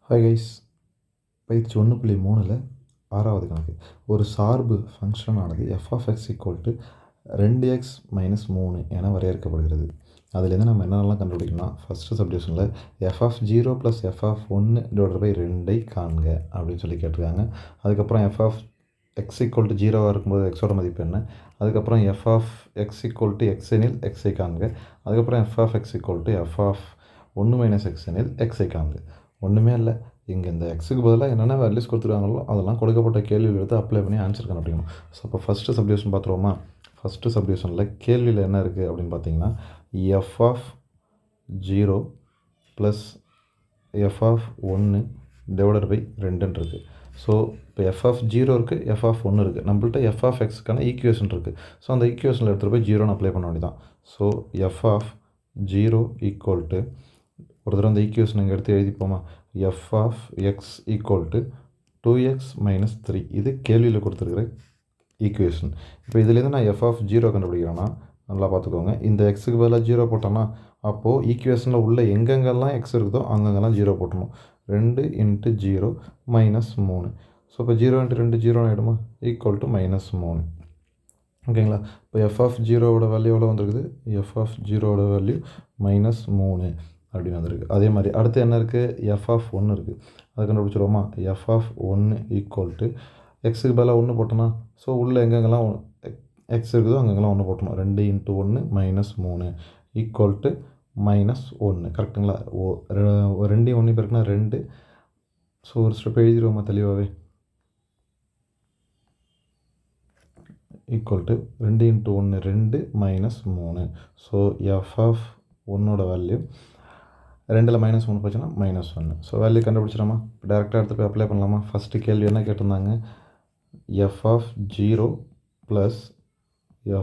Hi guys, பயிற்சி 1.3ல் 6வது கணக்கு. ஒரு சார்பு ஃபங்க்ஷன் ஆனது f(x) = 2x - 3 என வரையறுக்கப்படுகிறது. அதுலேருந்து நம்ம என்னென்னலாம் கண்டுபிடிக்கணும்னா, ஃபஸ்ட்டு சப்டிவிஷனில் f(0 + f(1)/2 காண்க அப்படின்னு சொல்லி கேட்டிருக்காங்க. அதுக்கப்புறம் f(x) = 0 இருக்கும்போது எக்ஸோட மதிப்பு என்ன, அதுக்கப்புறம் f(x) = x எனில் x காண்க, அதுக்கப்புறம் f(x) = f(1 - x) எனில் x காண்க. ஒன்றுமே இல்லை, இங்கே இந்த எக்ஸுக்கு பதிலாக என்னென்ன வேல்யூஸ் கொடுத்துருக்காங்களோ அதெல்லாம் கொடுக்கப்பட்ட கேள்வியில் எடுத்து அப்ளை பண்ணி ஆன்சர் கண்டுபிடிக்கணும். ஸோ அப்போ ஃபஸ்ட்டு சப்டிவிஷன் பார்த்துருவோமா. ஃபஸ்ட்டு சப்டிவிஷனில் கேள்வியில் என்ன இருக்குது அப்படின்னு பார்த்தீங்கன்னா, f(0 + f(1)/2 இருக்குது. ஸோ இப்போ f(0) இருக்குது, f(1) இருக்குது. நம்மள்ட்ட f(x)க்கான ஈக்குவேஷன் இருக்குது. ஸோ அந்த ஈக்குவேஷனில் எடுத்துகிட்டு போய் 0ன்னு அப்ளை பண்ண வேண்டியதான். ஸோ f(0) = ஒரு தடவை அந்த ஈக்குவேஷன் இங்கே எடுத்து எழுதிப்போமா. f(x) = 2x - 3. இது கேள்வியில் கொடுத்துருக்குற ஈக்குவேஷன். இப்போ இதுலேருந்து நான் f(0) கண்டுபிடிக்கிறேன்னா, நல்லா பார்த்துக்கோங்க. இந்த எக்ஸுக்கு பதிலாக 0 போட்டோன்னா, அப்போது ஈக்குவேஷனில் உள்ள எங்கெங்கெல்லாம் எக்ஸ் இருக்குதோ அங்கங்கெல்லாம் 0 போட்டணும். 2 × 0 - 3. ஸோ இப்போ 0 × 2 0 ஆகிடுமா, = -3. ஓகேங்களா. இப்போ f(0)ஓட வேல்யூ எவ்வளோ வந்திருக்குது, f(0)ஓட வேல்யூ -3 அப்படின்னு வந்திருக்கு. அதே மாதிரி அடுத்து என்ன இருக்குது, f(1) இருக்குது. அதை கண்டுபிடிச்சிருவோமா. f(1) = எக்ஸுக்கு பதிலாக 1 போட்டோன்னா, ஸோ உள்ளே எங்கெங்கெல்லாம் எக்ஸ் இருக்குதோ அங்கெங்கெல்லாம் 1 போட்டணும். 2 × 1 -3 = -1. கரெக்டுங்களா. 2 1 பெருக்குனா 2. ஸோ ஒரு ஸ்டெப் எழுதிடுவோமா தெளிவாகவே. = 2 × 1 2 -3. ஸோ f(1)ஓட வேல்யூ 2ல் -3 போச்சுன்னா -1. ஸோ வேல்யூ கண்டுபிடிச்சிடாமா. இப்போ டேரெக்டாக எடுத்து போய் அப்ளை பண்ணலாமா. ஃபஸ்ட்டு கேள்வி என்ன கேட்டிருந்தாங்க, f(0 +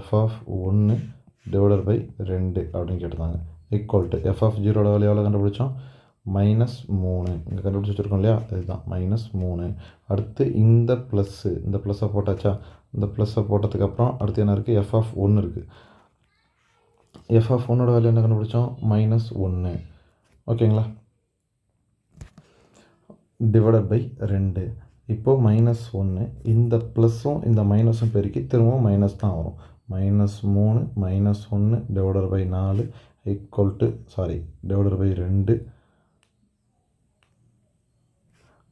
f(1)/2 அப்படின்னு கேட்டிருந்தாங்க. f(0)ஓட வேல்யூ எவ்வளோ கண்டுபிடிச்சோம், -3. இங்கே கண்டுபிடிச்சி வச்சுருக்கோம் இல்லையா, இதுதான் -3. அடுத்து இந்த ப்ளஸ்ஸை போட்டாச்சா. இந்த ப்ளஸ்ஸை போட்டதுக்கப்புறம் அடுத்து என்ன இருக்குது, f(1) இருக்குது. f(1)ஓட வேல்யூ என்ன கண்டுபிடிச்சோம், -1. ஓகேங்களா. /2. இப்போது -1. இந்த ப்ளஸ்ஸும் இந்த மைனஸும் பெருக்கி திரும்பவும் மைனஸ் தான் வரும். -3 - 1/4 /2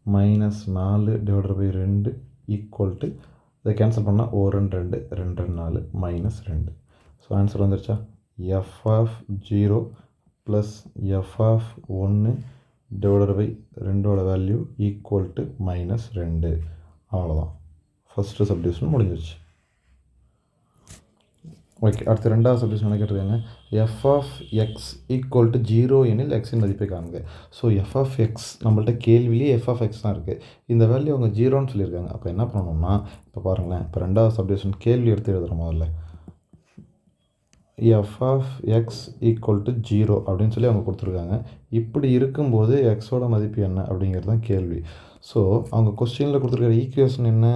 -4/2 இதை கேன்சல் பண்ணால் 1 2 2 4 -2. ஸோ ஆன்சர் வந்துருச்சா. f(0 + f(1)/2 value =-2. அவ்வளோதான். ஃபஸ்ட்டு சப்டிவிஷன் முடிஞ்சிருச்சு. ஓகே, அடுத்து ரெண்டாவது சப்டிவிஷன் என்ன கேட்டிருக்காங்க, f(x) = 0 எனில் எக்ஸின் மதிப்பை காண்க. ஸோ f(x) நம்மள்ட்ட கேள்விலேயே f(x) தான் இருக்குது. இந்த வேல்யூ அவங்க 0ன்னு சொல்லியிருக்காங்க. அப்போ என்ன பண்ணணும்னா, இப்போ பாருங்களேன், இப்போ ரெண்டாவது சப்டிவிஷன் கேள்வி எடுத்து எழுதுகிறோம். முதல்ல f(x) = 0 அப்படின்னு சொல்லி அவங்க கொடுத்துருக்காங்க. இப்படி இருக்கும்போது எக்ஸோட மதிப்பு என்ன அப்படிங்கிறது தான் கேள்வி. ஸோ அவங்க கொஸ்டினில் கொடுத்துருக்கிற ஈக்குவேஷன் என்ன,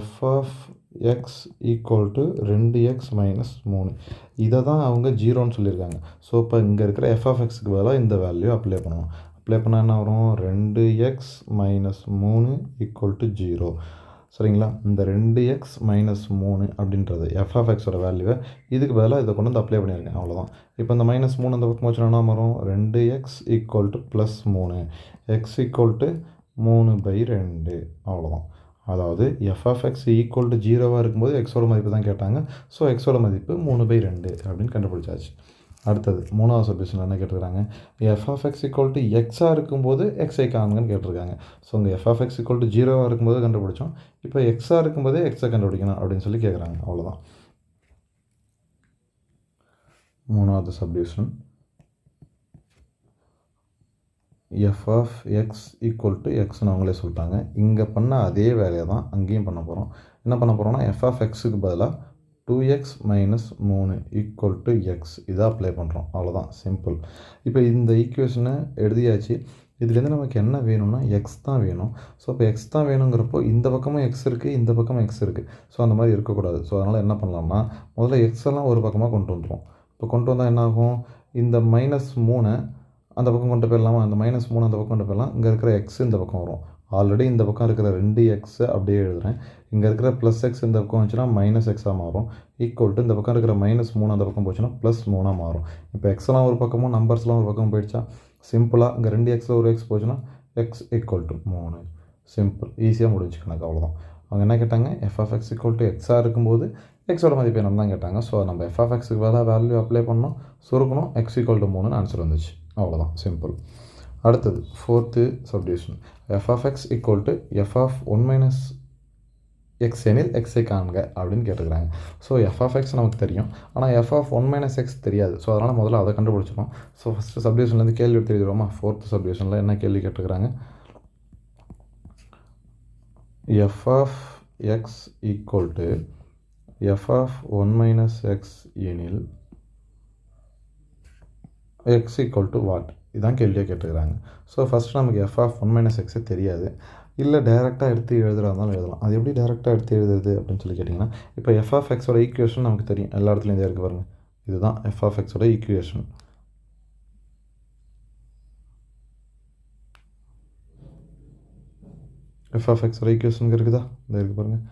f(x) = 2x - 3. இதை தான் அவங்க 0ன்னு சொல்லியிருக்காங்க. ஸோ இப்போ இங்கே இருக்கிற f(x)க்கு பதிலாக இந்த வேல்யூ அப்ளை பண்ணணும். அப்ளை பண்ணால் என்ன வரும், 2x - 3 = 0. சரிங்களா. இந்த 2x - 3 அப்படின்றது f(x)ஓட வேல்யூவை இதுக்கு பதிலாக இதை கொண்டு வந்து அப்ளை பண்ணியிருக்கேன். அவ்வளோதான். இப்போ இந்த -3 அந்த பக்கம் வச்சுனா வரும், 2x = +3, x = 3/2. அவ்வளோதான். அதாவது f(x) = 0வாக இருக்கும்போது எக்ஸோட மதிப்பு தான் கேட்டாங்க. ஸோ எக்ஸோட மதிப்பு 3/2 அப்படின்னு கண்டுபிடிச்சாச்சு. அடுத்தது மூணாவது சப்டிவிஷன் என்ன கேட்டிருக்காங்க, f(x) = x-ஆக இருக்கும்போது எக்ஸை காண்கன்னு கேட்டிருக்காங்க. ஸோ இங்கே f(x) = 0வாக இருக்கும்போது கண்டுபிடிச்சோம். இப்போ எக்ஸாக இருக்கும்போதே எக்ஸை கண்டுபிடிக்கணும் அப்படின்னு சொல்லி கேட்குறாங்க. அவ்வளோதான். மூணாவது சப்டிவிஷன் f(x) = xன்னு அவங்களே சொல்லிட்டாங்க. இங்கே பண்ண அதே வேலையை தான் அங்கேயும் பண்ண போகிறோம். என்ன பண்ண போகிறோம்னா, f(x)க்கு பதிலாக 2x - 3 = x இதை அப்ளை பண்ணுறோம். அவ்வளோதான், சிம்பிள். இப்போ இந்த ஈக்குவேஷனை எழுதியாச்சு. இதுலேருந்து நமக்கு என்ன வேணும்னா, எக்ஸ் தான் வேணும். ஸோ இப்போ எக்ஸ் தான் வேணுங்கிறப்போ இந்த பக்கமும் எக்ஸ் இருக்குது, இந்த பக்கமும் எக்ஸ் இருக்குது. ஸோ அந்த மாதிரி இருக்கக்கூடாது. ஸோ அதனால் என்ன பண்ணலாம்னா, முதல்ல எக்ஸ் எல்லாம் ஒரு பக்கமாக கொண்டு வந்துடும். இப்போ கொண்டு வந்தால் என்ன ஆகும், இந்த -3 அந்த பக்கம் கொண்டு போயிடலாமா, அந்த -3 அந்த பக்கம் கொண்டு போயிடலாம். இங்கே இருக்கிற எக்ஸ் இந்த பக்கம் வரும். ஆல்ரெடி இந்த பக்கம் இருக்கிற 2x அப்படியே எழுதுகிறேன். இங்கே இருக்கிற +x இந்த பக்கம் வந்துச்சுன்னா -xஆக மாறும். ஈக்குவல் டு இந்த பக்கம் இருக்கிற -3 அந்த பக்கம் போச்சுன்னா +3ஆக மாறும். இப்போ எக்ஸ்லாம் ஒரு பக்கமும் நம்பர்ஸ்லாம் ஒரு பக்கம் போயிடுச்சா, சிம்பிளாக இங்கே 2xல் ஒரு எக்ஸ் போச்சுன்னா x = 3. சிம்பிள், ஈஸியாக முடிஞ்சு கணக்கு, அவ்வளோதான். அவங்க என்ன கேட்டாங்க, f(x) = xஆக இருக்கும்போது எக்ஸோட மதிப்பு என்னன்னு தான் கேட்டாங்க. ஸோ நம்ம f(x)க்கு பதிலாக வேல்யூ அப்ளை பண்ணோம், சுருக்கணும், x = 3ன்னு ஆன்சர் வந்துச்சு. அவ்வளோதான், சிம்பிள். அடுத்தது 4th subdivision. f(x) = f(1 - x) எனில் x காண்க அப்படின்னு கேட்டுக்கிறாங்க. ஸோ f(x) நமக்கு தெரியும், ஆனால் f(1 - x) தெரியாது. ஸோ அதனால் முதல்ல அதை கண்டுபிடிச்சிடும். ஸோ ஃபஸ்ட்டு சப்டிவிஷன்லேருந்து கேள்வி எடுத்து எழுதிடுவோமா. 4th சப்டிவிஷனில் என்ன கேள்வி கேட்டுக்கிறாங்க, f(x) = f(1 - x) எனில் x = what? இதுதான் கேள்வியாக கேட்டுக்கிறாங்க. ஸோ ஃபஸ்ட்டு நமக்கு f(1 - x) தெரியாது. இல்லை டைரெக்டாக எடுத்து எழுதுறதா இருந்தாலும் எழுதலாம். அது எப்படி டைரெக்டாக எடுத்து எழுதுறது அப்படின்னு சொல்லி கேட்டிங்கன்னா, இப்போ f(x)ஓட ஈக்குவேஷன் நமக்கு தெரியும், எல்லா இடத்துலையும் இதே இருக்குது பாருங்கள். இதுதான் f(x)ஓட ஈக்குவேஷன். f(x)ஓட ஈக்குவேஷன் இருக்குதா, இந்த இருக்குது பாருங்கள்.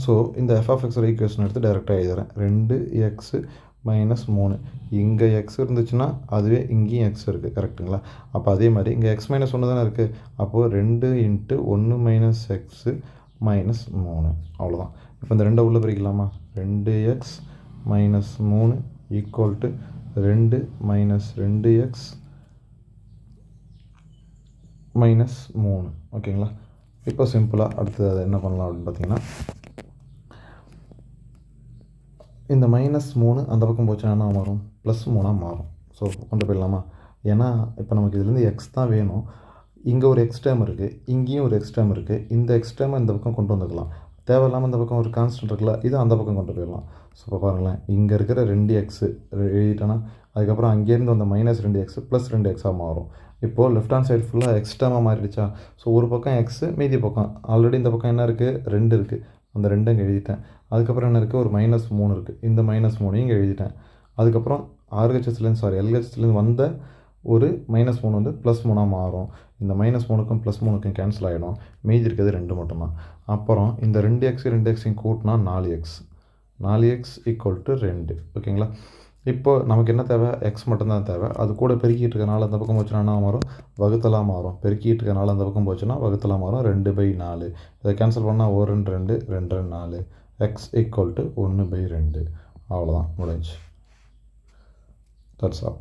ஸோ இந்த f(x)ஓட ஈக்குவேஷன் எடுத்து டைரெக்டாக எழுதுகிறேன். 2x - 3. இங்கே x இருந்துச்சுன்னா அதுவே இங்கேயும் x இருக்குது, கரெக்டுங்களா. அப்போ அதே மாதிரி இங்கே x - 1 தானே இருக்குது. அப்போது 2 × 1 - x - 3. அவ்வளோதான். இப்போ இந்த 2 உள்ளே பிரிக்கலாமா. 2x - 3 = 2 - 2x - 3. ஓகேங்களா. இப்போ சிம்பிளாக அடுத்தது அதை என்ன பண்ணலாம் அப்படின்னு பார்த்தீங்கன்னா, இந்த -3 அந்த பக்கம் போச்சுன்னா என்ன மாறும், +3ஆக மாறும். ஸோ கொண்டு போயிடலாமா. ஏன்னா இப்போ நமக்கு இதுலேருந்து x தான் வேணும். இங்கே ஒரு x டேர்ம் இருக்குது, இங்கேயும் ஒரு x டேர்ம் இருக்குது. இந்த x டேர்மை இந்த பக்கம் கொண்டு வந்துக்கலாம். தேவையில்லாமல் இந்த பக்கம் ஒரு கான்ஸ்டன்ட் இருக்குல்ல, இது அந்த பக்கம் கொண்டு போயிடலாம். ஸோ இப்போ பாருங்களேன், இங்கே இருக்கிற 2x எழுதிட்டோன்னா அதுக்கப்புறம் அங்கேருந்து வந்த -2x +2xஆக மாறும். இப்போது லெஃப்ட் ஹேண்ட் சைடு ஃபுல்லாக x டேர்மாக மாறிடுச்சா. ஸோ ஒரு பக்கம் x, மீதி பக்கம் ஆல்ரெடி இந்த பக்கம் என்ன இருக்குது, 2 இருக்குது. அந்த 2 இங்கே எழுதிட்டேன். அதுக்கப்புறம் என்ன இருக்குது, ஒரு -3 இருக்குது. இந்த -3 இங்கே எழுதிட்டேன். அதுக்கப்புறம் LHSலேருந்து வந்த ஒரு -3 வந்து +3ஆக மாறும். இந்த -3க்கும் +3க்கும் கேன்சல் ஆகிடும். மீதி இருக்கிறது 2 மட்டும்தான். அப்புறம் இந்த 2x கூட்டினா 4x. 4x = 2. ஓகேங்களா. இப்போது நமக்கு என்ன தேவை, x மட்டும்தான் தேவை. அது கூட பெருக்கிட்டு இருக்கனால அந்த பக்கம் போச்சுன்னா என்ன மாறும், வகுத்தலாக மாறும். பெருக்கிட்டு இருக்கனால அந்த பக்கம் போச்சுன்னா வகுத்தலாக மாறும். 2/4. இதை கேன்சல் பண்ணால் 1 2 2 4. x = 1/2. அவ்வளோதான், முடிஞ்சு. That's all.